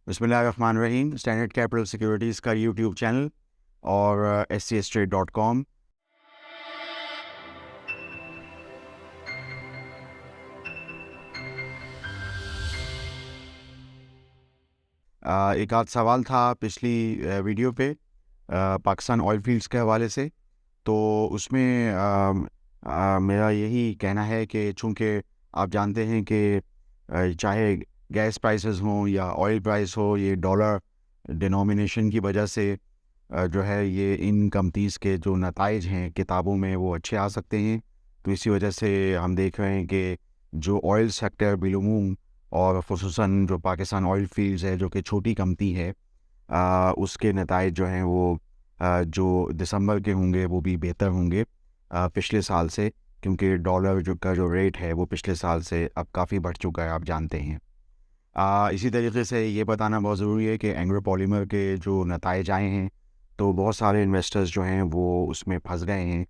بسم اللہ الرحمن الرحیم. اسٹینڈرڈ کیپٹل سیکیورٹیز کا یوٹیوب چینل اور SCStrade.com. ایک آدھ سوال تھا پچھلی ویڈیو پہ پاکستان آئل فیلڈز کے حوالے سے. تو اس میں میرا یہی کہنا ہے کہ چونکہ آپ جانتے ہیں کہ چاہے گیس پرائسز ہوں یا آئل پرائس ہو، یہ ڈالر ڈینومینیشن کی وجہ سے جو ہے یہ ان کمپنیز کے جو نتائج ہیں کتابوں میں وہ اچھے آ سکتے ہیں. تو اسی وجہ سے ہم دیکھ رہے ہیں کہ جو آئل سیکٹر بالعموم اور خصوصاً جو پاکستان آئل فیلڈز ہے جو کہ چھوٹی کمپنی ہے، اس کے نتائج جو ہیں وہ جو دسمبر کے ہوں گے وہ بھی بہتر ہوں گے پچھلے سال سے، کیونکہ ڈالر جو ریٹ ہے وہ پچھلے سال سے اب کافی بڑھ چکا ہے، آپ جانتے ہیں. اسی طریقے سے یہ بتانا بہت ضروری ہے کہ اینگرو پالیمر کے جو نتائج آئے ہیں تو بہت سارے انویسٹرز جو ہیں وہ اس میں پھنس گئے ہیں،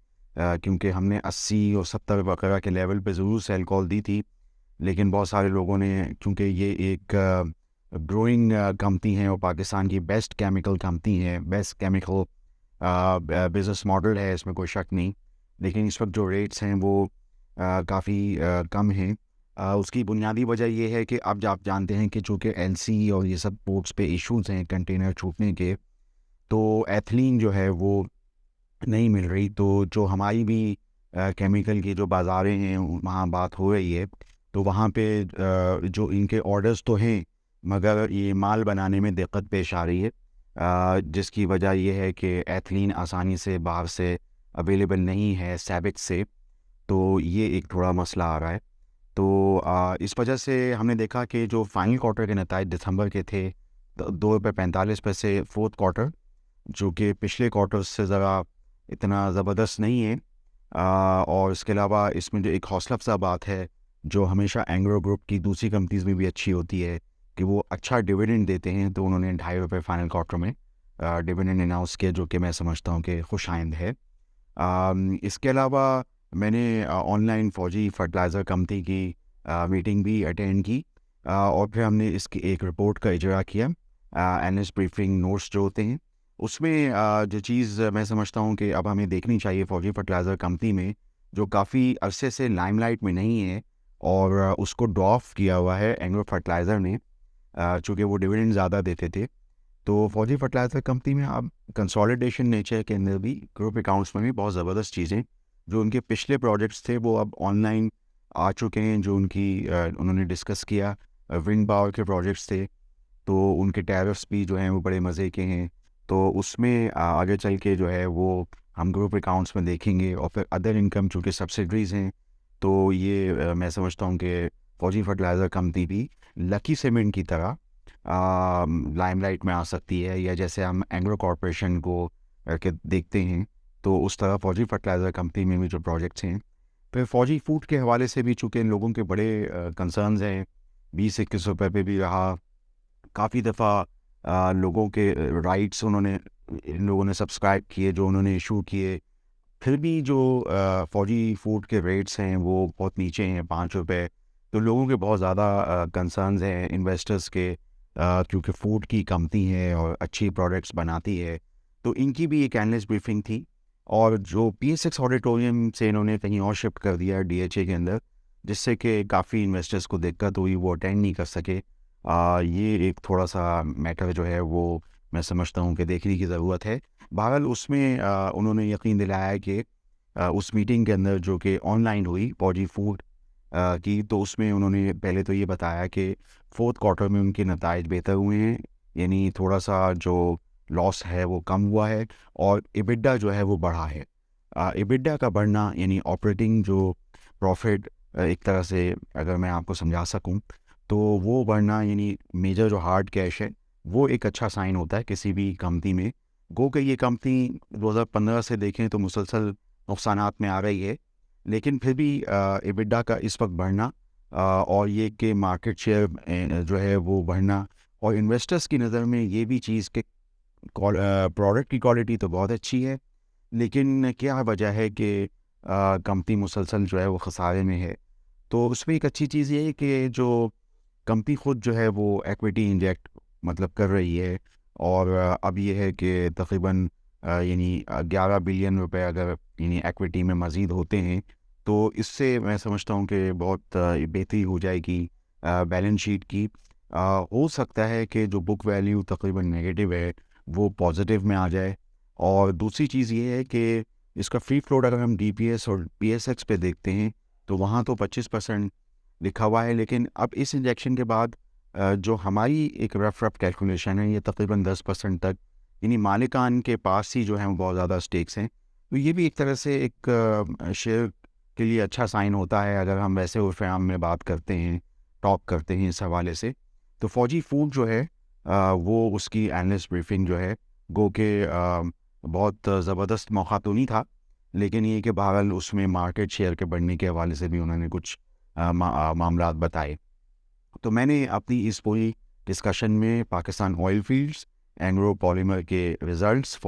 کیونکہ ہم نے 80 اور 70 وغیرہ کے لیول پہ ضرور سیل کال دی تھی، لیکن بہت سارے لوگوں نے، کیونکہ یہ ایک گروئنگ کمپنی ہے اور پاکستان کی بیسٹ کیمیکل کمپنی ہے، بیسٹ کیمیکل بزنس ماڈل ہے، اس میں کوئی شک نہیں، لیکن اس وقت جو ریٹس ہیں وہ کافی کم ہیں. اس کی بنیادی وجہ یہ ہے کہ اب آپ جانتے ہیں کہ چونکہ LC اور یہ سب پورٹس پہ ایشوز ہیں کنٹینر چھوٹنے کے، تو ایتھلین جو ہے وہ نہیں مل رہی. تو جو ہماری بھی کیمیکل کی جو بازاریں ہیں وہاں بات ہو رہی ہے، تو وہاں پہ جو ان کے آرڈرز تو ہیں مگر یہ مال بنانے میں دقت پیش آ رہی ہے، جس کی وجہ یہ ہے کہ ایتھلین آسانی سے باہر سے اویلیبل نہیں ہے سیبک سے. تو یہ ایک تھوڑا مسئلہ آ رہا ہے. تو اس وجہ سے ہم نے دیکھا کہ جو فائنل کوارٹر کے نتائج دسمبر کے تھے 2.45 فورتھ کوارٹر، جو کہ پچھلے کوارٹر سے ذرا اتنا زبردست نہیں ہے. اور اس کے علاوہ اس میں جو ایک حوصلہ افزا بات ہے جو ہمیشہ اینگرو گروپ کی دوسری کمپنیز میں بھی اچھی ہوتی ہے کہ وہ اچھا ڈویڈنڈ دیتے ہیں. تو انہوں نے ₹2.5 فائنل کوارٹر میں ڈویڈنڈ اناؤنس کیا، جو کہ میں سمجھتا ہوں کہ خوش آئند ہے. اس کے علاوہ میں نے آن لائن فوجی فرٹیلائزر کمپنی کی میٹنگ بھی اٹینڈ کی، اور پھر ہم نے اس کی ایک رپورٹ کا اجرا کیا. NS بریفنگ نوٹس جو ہوتے ہیں اس میں جو چیز میں سمجھتا ہوں کہ اب ہمیں دیکھنی چاہیے فوجی فرٹیلائزر کمپنی میں، جو کافی عرصے سے لائم لائٹ میں نہیں ہے اور اس کو ڈراپ کیا ہوا ہے اینگرو فرٹیلائزر نے، چونکہ وہ ڈویڈنڈ زیادہ دیتے تھے. تو فوجی فرٹیلائزر کمپنی میں اب کنسالیڈیشن نیچر کے اندر بھی گروپ اکاؤنٹس میں بھی بہت زبردست چیزیں، جو ان کے پچھلے پروجیکٹس تھے وہ اب آن لائن آ چکے ہیں. جو ان کی انہوں نے ڈسکس کیا ونڈ پاور کے پروجیکٹس تھے، تو ان کے ٹیرفس بھی جو ہیں وہ بڑے مزے کے ہیں. تو اس میں آگے چل کے جو ہے وہ ہم گروپ اکاؤنٹس میں دیکھیں گے. اور پھر ادر انکم چونکہ سبسڈریز ہیں، تو یہ میں سمجھتا ہوں کہ فوجی فرٹیلائزر کمپنی بھی لکی سیمنٹ کی طرح لائم لائٹ میں آ سکتی ہے، یا جیسے ہم اینگرو کارپوریشن کو کے دیکھتے ہیں تو اس طرح فوجی فرٹیلائزر کمپنی میں بھی جو پروجیکٹس ہیں. پھر فوجی فوڈ کے حوالے سے بھی چونکہ ان لوگوں کے بڑے کنسرنز ہیں، 20-21 روپے پہ بھی رہا کافی دفعہ، لوگوں کے رائٹس ان لوگوں نے سبسکرائب کیے جو انہوں نے ایشو کیے. پھر بھی جو فوجی فوڈ کے ریٹس ہیں وہ بہت نیچے ہیں، 5 روپے. تو لوگوں کے بہت زیادہ کنسرنز ہیں انویسٹرز کے، کیونکہ فوڈ کی کمپنی ہے اور اچھی پروڈکٹس بناتی ہے. تو ان کی بھی ایک اینالسٹ بریفنگ تھی، اور جو PSX آڈیٹوریم سے انہوں نے کہیں اور شفٹ کر دیا DHA کے اندر، جس سے کہ کافی انویسٹرز کو دقت ہوئی، وہ اٹینڈ نہیں کر سکے. یہ ایک تھوڑا سا میٹر جو ہے وہ میں سمجھتا ہوں کہ دیکھنے کی ضرورت ہے. بہرحال اس میں انہوں نے یقین دلایا کہ اس میٹنگ کے اندر جو کہ آن لائن ہوئی فوجی فوڈ کی، تو اس میں انہوں نے پہلے تو یہ بتایا کہ فورتھ کوارٹر میں ان کے نتائج بہتر ہوئے ہیں، یعنی تھوڑا سا جو لاس ہے وہ کم ہوا ہے، اور ایبیڈا جو ہے وہ بڑھا ہے. ایبیڈا کا بڑھنا یعنی آپریٹنگ جو پروفٹ، ایک طرح سے اگر میں آپ کو سمجھا سکوں تو وہ بڑھنا، یعنی میجر جو ہارڈ کیش ہے وہ ایک اچھا سائن ہوتا ہے کسی بھی کمپنی میں. گو کہ یہ کمپنی 2015 سے دیکھیں تو مسلسل نقصانات میں آ رہی ہے، لیکن پھر بھی ایبیڈا کا اس وقت بڑھنا، اور یہ کہ مارکیٹ شیئر جو ہے وہ بڑھنا، اور انویسٹرز کی نظر میں یہ بھی چیز کہ پروڈکٹ کی کوالٹی تو بہت اچھی ہے، لیکن کیا وجہ ہے کہ کمپنی مسلسل جو ہے وہ خسارے میں ہے. تو اس میں ایک اچھی چیز یہ ہے کہ جو کمپنی خود جو ہے وہ ایکویٹی انجیکٹ مطلب کر رہی ہے، اور اب یہ ہے کہ تقریباً یعنی 11 بلین روپے اگر یعنی ایکویٹی میں مزید ہوتے ہیں تو اس سے میں سمجھتا ہوں کہ بہت بہتری ہو جائے گی بیلنس شیٹ کی. ہو سکتا ہے کہ جو بک ویلیو تقریباً نگیٹو ہے وہ پازیٹیو میں آ جائے. اور دوسری چیز یہ ہے کہ اس کا فری فلوٹ اگر ہم ڈی پی ایس اور پی ایس ایکس پہ دیکھتے ہیں تو وہاں تو 25% لکھا ہوا ہے، لیکن اب اس انجیکشن کے بعد جو ہماری ایک رف کیلکولیشن ہے یہ تقریباً 10% تک یعنی مالکان کے پاس ہی جو ہیں وہ بہت زیادہ اسٹیکس ہیں. تو یہ بھی ایک طرح سے ایک شیئر کے لیے اچھا سائن ہوتا ہے اگر ہم ویسے عرف عام میں بات کرتے ہیں، ٹاک کرتے ہیں اس حوالے سے. تو فوجی فوڈ جو ہے وہ اس کی اینالسٹ بریفنگ جو ہے گو کہ بہت زبردست موقع تو نہیں تھا، لیکن یہ کہ بہرحال اس میں مارکیٹ شیئر کے بڑھنے کے حوالے سے بھی انہوں نے کچھ معاملات بتائے. تو میں نے اپنی اس پوری ڈسکشن میں پاکستان آئل فیلڈز، اینگرو پالیمر کے ریزلٹس،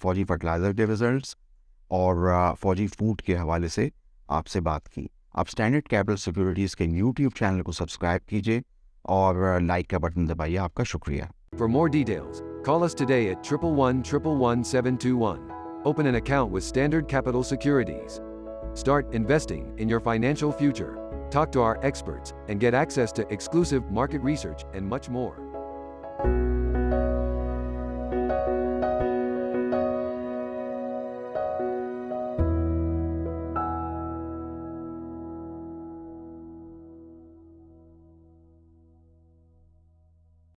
فوجی فرٹیلائزر کے ریزلٹس اور فوجی فوڈ کے حوالے سے آپ سے بات کی. آپ اسٹینڈرڈ کیپٹل سیکیورٹیز کے یوٹیوب چینل کو سبسکرائب کیجیے اور لائک کا بٹن دبائیے. آپ کا شکریہ. For more details, call us today at 111-111-721. Open an account with Standard Capital Securities. Start investing in your financial future. Talk to our experts and get access to exclusive market research and much more.